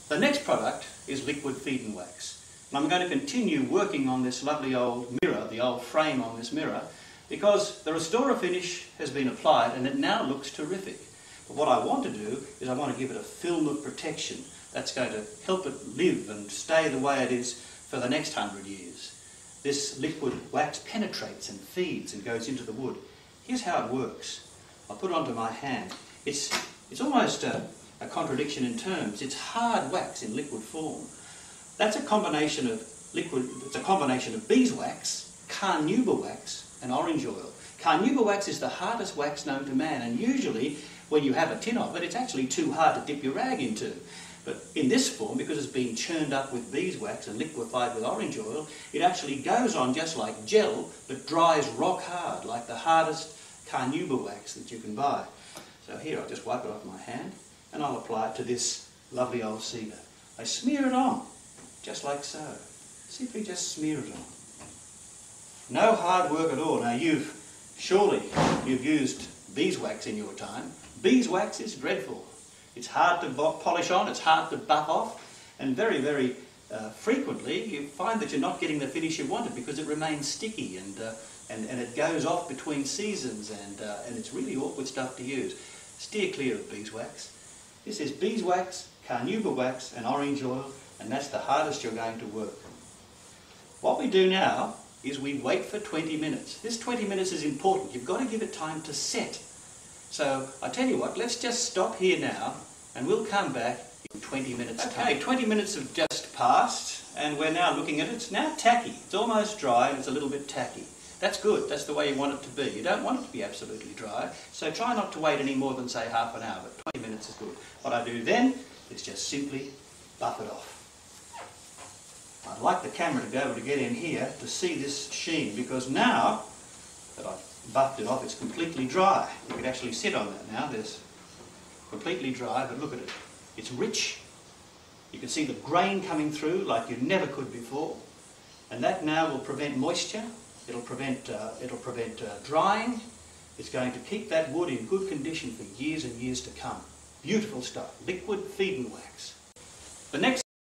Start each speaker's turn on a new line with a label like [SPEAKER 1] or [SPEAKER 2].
[SPEAKER 1] The next product is liquid feed and wax. And I'm going to continue working on this lovely old mirror, the old frame on this mirror, because the restorer finish has been applied and it now looks terrific. But what I want to do is I want to give it a film of protection that's going to help it live and stay the way it is for the next 100 years. This liquid wax penetrates and feeds and goes into the wood. Here's how it works. I'll put it onto my hand. It's almost a contradiction in terms. It's hard wax in liquid form. That's a combination of it's a combination of beeswax, carnauba wax and orange oil. Carnauba wax is the hardest wax known to man, and usually when you have a tin of it, it's actually too hard to dip your rag into. But in this form, because it's been churned up with beeswax and liquefied with orange oil, it actually goes on just like gel, but dries rock hard, like the hardest carnauba wax that you can buy. So here, I'll just wipe it off my hand, and I'll apply it to this lovely old cedar. I smear it on, just like so. Simply just smear it on. No hard work at all. Now surely you've used beeswax in your time. Beeswax is dreadful. It's hard to polish on, it's hard to buff off, and very, very frequently you find that you're not getting the finish you wanted because it remains sticky and it goes off between seasons, and it's really awkward stuff to use. Steer clear of beeswax. This is beeswax, carnauba wax and orange oil, and that's the hardest you're going to work. What we do now is we wait for 20 minutes. This 20 minutes is important. You've got to give it time to set. So I tell you what, let's just stop here now and we'll come back in 20 minutes time. Okay, 20 minutes have just passed and we're now looking at it. It's now tacky. It's almost dry and it's a little bit tacky. That's good. That's the way you want it to be. You don't want it to be absolutely dry. So try not to wait any more than, say, half an hour, but 20 minutes is good. What I do then is just simply buff it off. I'd like the camera to be able to get in here to see this sheen, because now that I've buffed it off, it's completely dry. You could actually sit on that now. There's completely dry, but look at it. It's rich. You can see the grain coming through like you never could before. And that now will prevent moisture. It'll prevent drying. It's going to keep that wood in good condition for years and years to come. Beautiful stuff. Liquid feed and wax. The next